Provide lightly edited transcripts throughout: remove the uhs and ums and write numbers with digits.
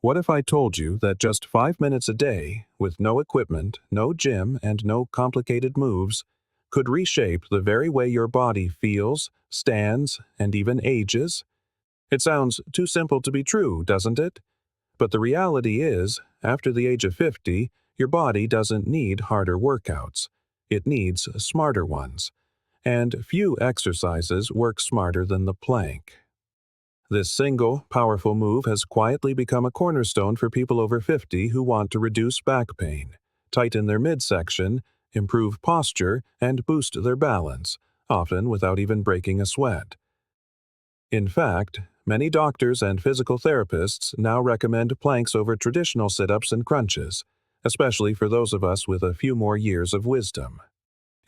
What if I told you that just 5 minutes a day, with no equipment, no gym, and no complicated moves, could reshape the very way your body feels, stands, and even ages? It sounds too simple to be true, doesn't it? But the reality is, after the age of 50, your body doesn't need harder workouts. It needs smarter ones. And few exercises work smarter than the plank. This single, powerful move has quietly become a cornerstone for people over 50 who want to reduce back pain, tighten their midsection, improve posture, and boost their balance, often without even breaking a sweat. In fact, many doctors and physical therapists now recommend planks over traditional sit-ups and crunches, especially for those of us with a few more years of wisdom.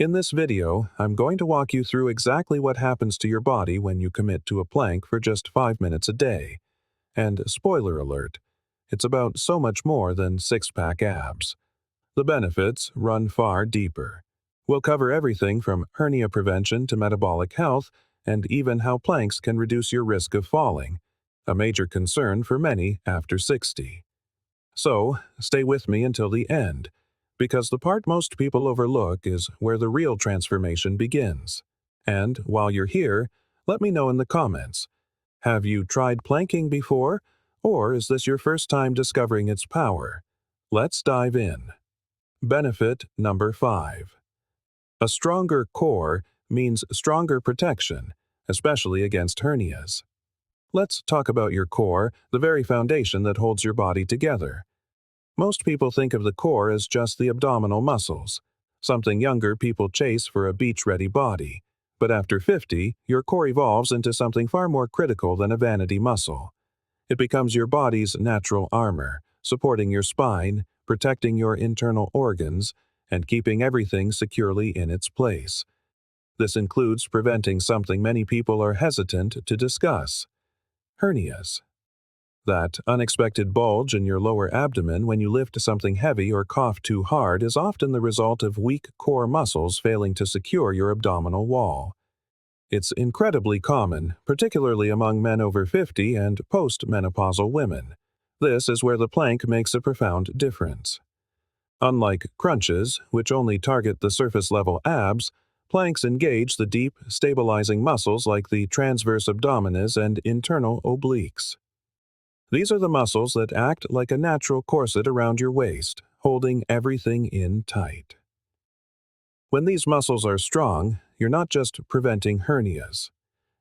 In this video, I'm going to walk you through exactly what happens to your body when you commit to a plank for just 5 minutes a day. And spoiler alert, it's about so much more than six-pack abs. The benefits run far deeper. We'll cover everything from hernia prevention to metabolic health, and even how planks can reduce your risk of falling, a major concern for many after 60. So, stay with me until the end, because the part most people overlook is where the real transformation begins. And while you're here, let me know in the comments. Have you tried planking before, or is this your first time discovering its power? Let's dive in. Benefit number 5. A stronger core means stronger protection, especially against hernias. Let's talk about your core, the very foundation that holds your body together. Most people think of the core as just the abdominal muscles, something younger people chase for a beach-ready body. But after 50, your core evolves into something far more critical than a vanity muscle. It becomes your body's natural armor, supporting your spine, protecting your internal organs, and keeping everything securely in its place. This includes preventing something many people are hesitant to discuss: hernias. That unexpected bulge in your lower abdomen when you lift something heavy or cough too hard is often the result of weak core muscles failing to secure your abdominal wall. It's incredibly common, particularly among men over 50 and post-menopausal women. This is where the plank makes a profound difference. Unlike crunches, which only target the surface-level abs, planks engage the deep, stabilizing muscles like the transverse abdominis and internal obliques. These are the muscles that act like a natural corset around your waist, holding everything in tight. When these muscles are strong, you're not just preventing hernias.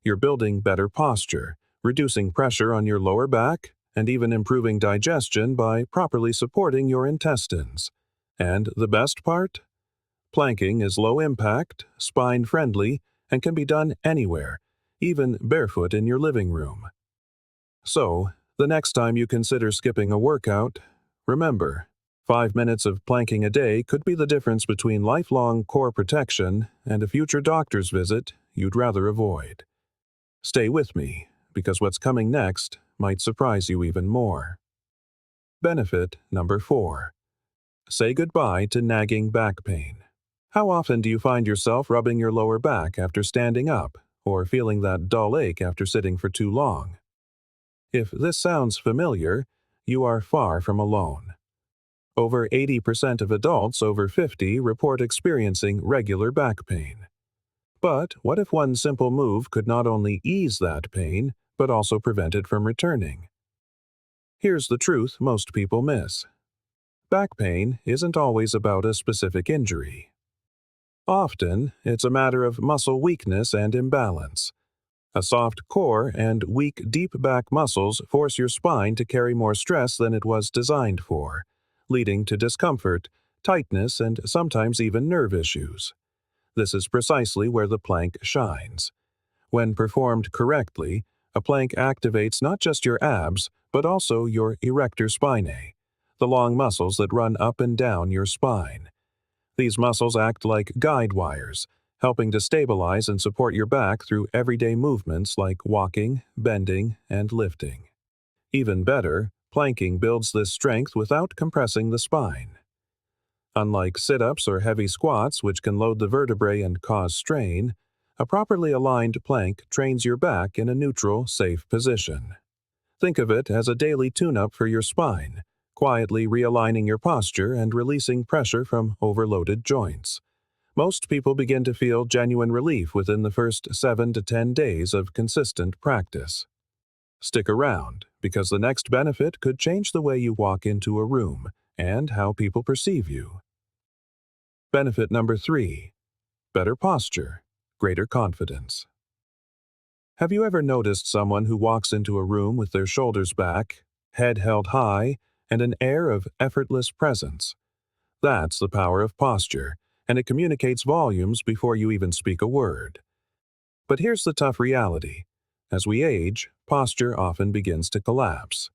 You're building better posture, reducing pressure on your lower back, and even improving digestion by properly supporting your intestines. And the best part? Planking is low impact, spine-friendly, and can be done anywhere, even barefoot in your living room. So, the next time you consider skipping a workout, remember, 5 minutes of planking a day could be the difference between lifelong core protection and a future doctor's visit you'd rather avoid. Stay with me, because what's coming next might surprise you even more. Benefit number 4. Say goodbye to nagging back pain. How often do you find yourself rubbing your lower back after standing up, or feeling that dull ache after sitting for too long? If this sounds familiar, you are far from alone. Over 80% of adults over 50 report experiencing regular back pain. But what if one simple move could not only ease that pain, but also prevent it from returning? Here's the truth most people miss. Back pain isn't always about a specific injury. Often, it's a matter of muscle weakness and imbalance. A soft core and weak deep back muscles force your spine to carry more stress than it was designed for, leading to discomfort, tightness, and sometimes even nerve issues. This is precisely where the plank shines. When performed correctly, a plank activates not just your abs, but also your erector spinae, the long muscles that run up and down your spine. These muscles act like guide wires, helping to stabilize and support your back through everyday movements like walking, bending, and lifting. Even better, planking builds this strength without compressing the spine. Unlike sit-ups or heavy squats, which can load the vertebrae and cause strain, a properly aligned plank trains your back in a neutral, safe position. Think of it as a daily tune-up for your spine, quietly realigning your posture and releasing pressure from overloaded joints. Most people begin to feel genuine relief within the first 7 to 10 days of consistent practice. Stick around, because the next benefit could change the way you walk into a room and how people perceive you. Benefit number 3. Better posture, greater confidence. Have you ever noticed someone who walks into a room with their shoulders back, head held high, and an air of effortless presence? That's the power of posture, and it communicates volumes before you even speak a word. But here's the tough reality. As we age, posture often begins to collapse.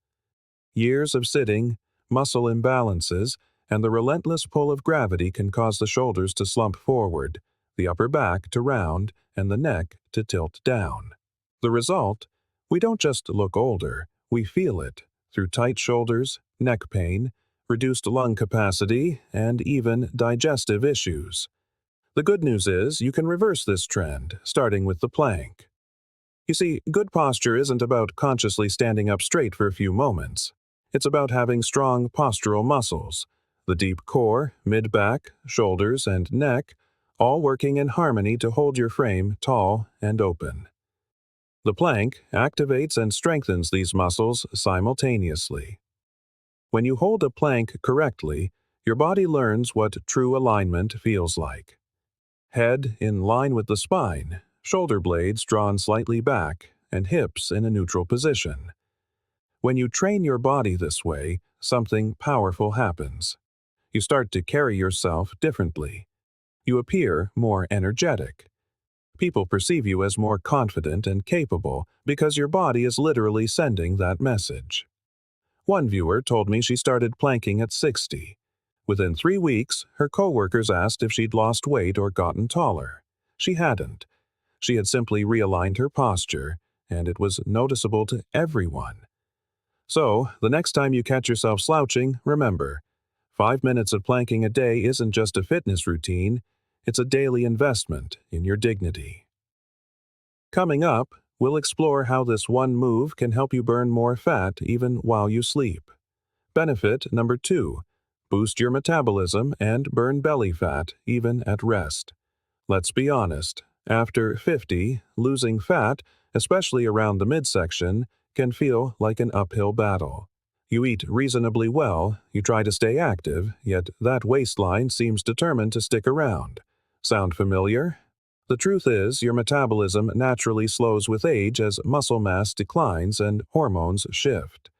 Years of sitting, muscle imbalances, and the relentless pull of gravity can cause the shoulders to slump forward, the upper back to round, and the neck to tilt down. The result? We don't just look older, we feel it, through tight shoulders, neck pain, reduced lung capacity, and even digestive issues. The good news is you can reverse this trend, starting with the plank. You see, good posture isn't about consciously standing up straight for a few moments. It's about having strong postural muscles, the deep core, mid-back, shoulders, and neck, all working in harmony to hold your frame tall and open. The plank activates and strengthens these muscles simultaneously. When you hold a plank correctly, your body learns what true alignment feels like. Head in line with the spine, shoulder blades drawn slightly back, and hips in a neutral position. When you train your body this way, something powerful happens. You start to carry yourself differently. You appear more energetic. People perceive you as more confident and capable because your body is literally sending that message. One viewer told me she started planking at 60. Within 3 weeks, her coworkers asked if she'd lost weight or gotten taller. She hadn't. She had simply realigned her posture, and it was noticeable to everyone. So, the next time you catch yourself slouching, remember, 5 minutes of planking a day isn't just a fitness routine, it's a daily investment in your dignity. Coming up, we'll explore how this one move can help you burn more fat even while you sleep. Benefit number 2. Boost your metabolism and burn belly fat even at rest. Let's be honest, after 50, losing fat, especially around the midsection, can feel like an uphill battle. You eat reasonably well, you try to stay active, yet that waistline seems determined to stick around. Sound familiar? The truth is, your metabolism naturally slows with age as muscle mass declines and hormones shift.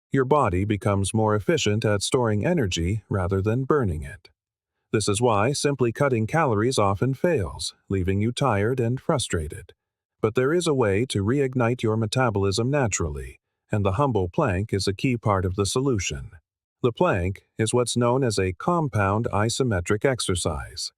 Your body becomes more efficient at storing energy rather than burning it. This is why simply cutting calories often fails, leaving you tired and frustrated. But there is a way to reignite your metabolism naturally, and the humble plank is a key part of the solution. The plank is what's known as a compound isometric exercise.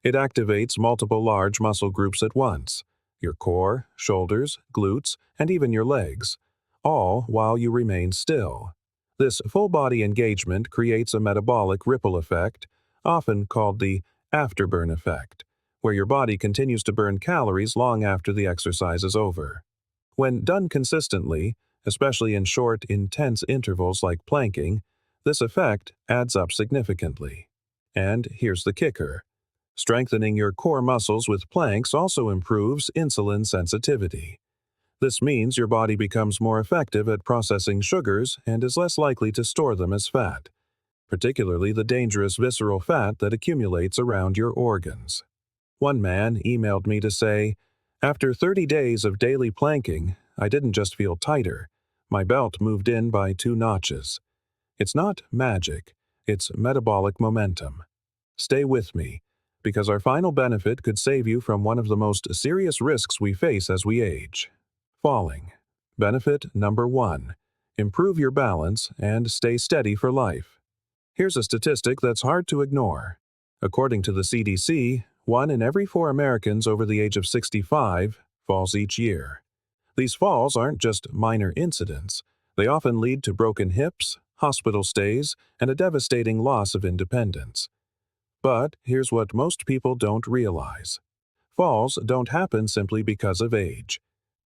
It activates multiple large muscle groups at once, your core, shoulders, glutes, and even your legs, all while you remain still. This full-body engagement creates a metabolic ripple effect, often called the afterburn effect, where your body continues to burn calories long after the exercise is over. When done consistently, especially in short, intense intervals like planking, this effect adds up significantly. And here's the kicker. Strengthening your core muscles with planks also improves insulin sensitivity. This means your body becomes more effective at processing sugars and is less likely to store them as fat, particularly the dangerous visceral fat that accumulates around your organs. One man emailed me to say, "After 30 days of daily planking, I didn't just feel tighter. My belt moved in by 2 notches. It's not magic, it's metabolic momentum." Stay with me, because our final benefit could save you from one of the most serious risks we face as we age: falling. Benefit number 1. Improve your balance and stay steady for life. Here's a statistic that's hard to ignore. According to the CDC, 1 in every 4 Americans over the age of 65 falls each year. These falls aren't just minor incidents. They often lead to broken hips, hospital stays, and a devastating loss of independence. But here's what most people don't realize. Falls don't happen simply because of age.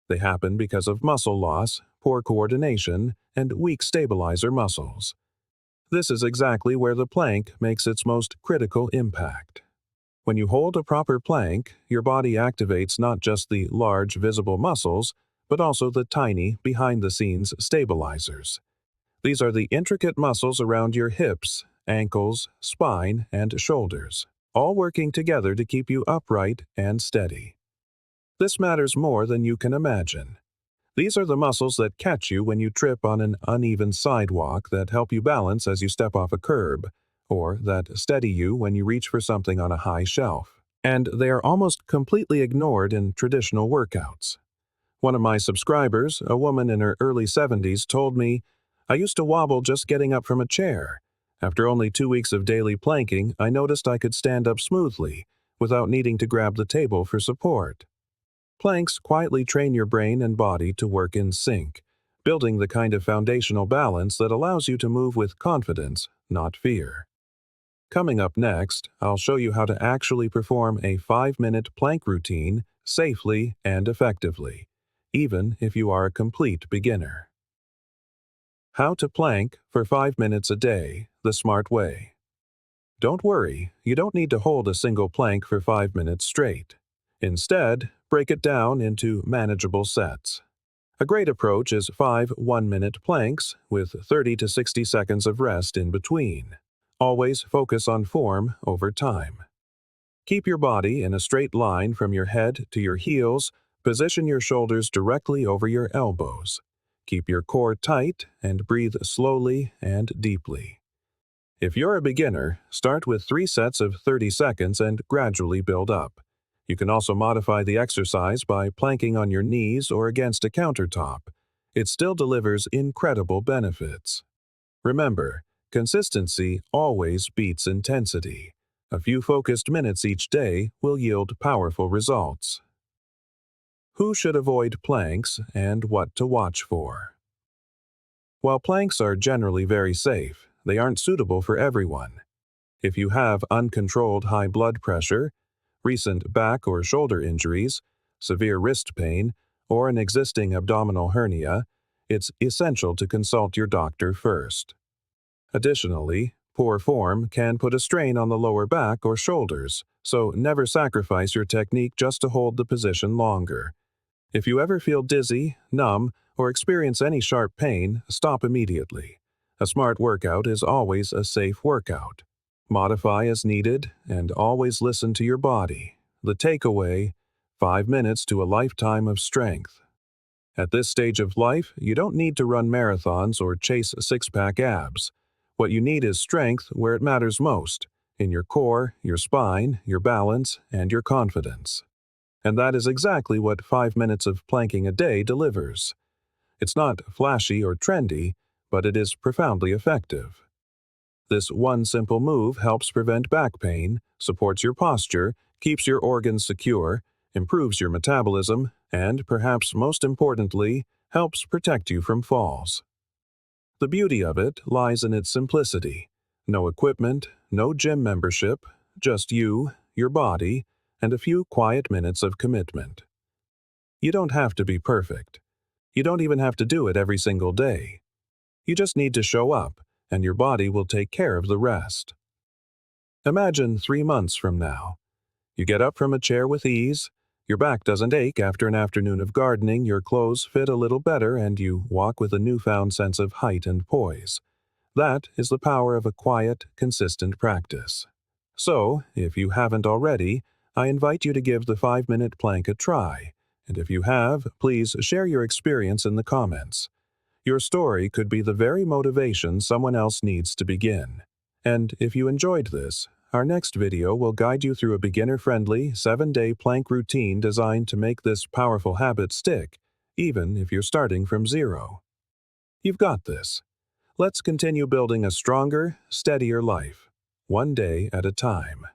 They happen because of muscle loss, poor coordination, and weak stabilizer muscles. This is exactly where the plank makes its most critical impact. When you hold a proper plank, your body activates not just the large visible muscles, but also the tiny, behind-the-scenes stabilizers. These are the intricate muscles around your hips, ankles, spine, and shoulders, all working together to keep you upright and steady. This matters more than you can imagine. These are the muscles that catch you when you trip on an uneven sidewalk, that help you balance as you step off a curb, or that steady you when you reach for something on a high shelf. And they are almost completely ignored in traditional workouts. One of my subscribers, a woman in her early 70s, told me, "I used to wobble just getting up from a chair. After only 2 weeks of daily planking, I noticed I could stand up smoothly, without needing to grab the table for support." Planks quietly train your brain and body to work in sync, building the kind of foundational balance that allows you to move with confidence, not fear. Coming up next, I'll show you how to actually perform a 5-minute plank routine safely and effectively, even if you are a complete beginner. How to plank for 5 minutes a day, the smart way. Don't worry, you don't need to hold a single plank for 5 minutes straight. Instead, break it down into manageable sets. A great approach is 5 one-minute planks with 30 to 60 seconds of rest in between. Always focus on form over time. Keep your body in a straight line from your head to your heels. Position your shoulders directly over your elbows. Keep your core tight and breathe slowly and deeply. If you're a beginner, start with 3 sets of 30 seconds and gradually build up. You can also modify the exercise by planking on your knees or against a countertop. It still delivers incredible benefits. Remember, consistency always beats intensity. A few focused minutes each day will yield powerful results. Who should avoid planks and what to watch for? While planks are generally very safe, they aren't suitable for everyone. If you have uncontrolled high blood pressure, recent back or shoulder injuries, severe wrist pain, or an existing abdominal hernia, it's essential to consult your doctor first. Additionally, poor form can put a strain on the lower back or shoulders, so never sacrifice your technique just to hold the position longer. If you ever feel dizzy, numb, or experience any sharp pain, stop immediately. A smart workout is always a safe workout. Modify as needed, and always listen to your body. The takeaway: 5 minutes to a lifetime of strength. At this stage of life, you don't need to run marathons or chase six-pack abs. What you need is strength where it matters most, in your core, your spine, your balance, and your confidence. And that is exactly what 5 minutes of planking a day delivers. It's not flashy or trendy, but it is profoundly effective. This one simple move helps prevent back pain, supports your posture, keeps your organs secure, improves your metabolism, and, perhaps most importantly, helps protect you from falls. The beauty of it lies in its simplicity. No equipment, no gym membership, just you, your body, and a few quiet minutes of commitment. You don't have to be perfect. You don't even have to do it every single day. You just need to show up, and your body will take care of the rest. Imagine 3 months from now. You get up from a chair with ease, your back doesn't ache after an afternoon of gardening, your clothes fit a little better, and you walk with a newfound sense of height and poise. That is the power of a quiet, consistent practice. So, if you haven't already, I invite you to give the 5-minute plank a try. And if you have, please share your experience in the comments. Your story could be the very motivation someone else needs to begin. And if you enjoyed this, our next video will guide you through a beginner-friendly 7-day plank routine designed to make this powerful habit stick, even if you're starting from zero. You've got this. Let's continue building a stronger, steadier life, one day at a time.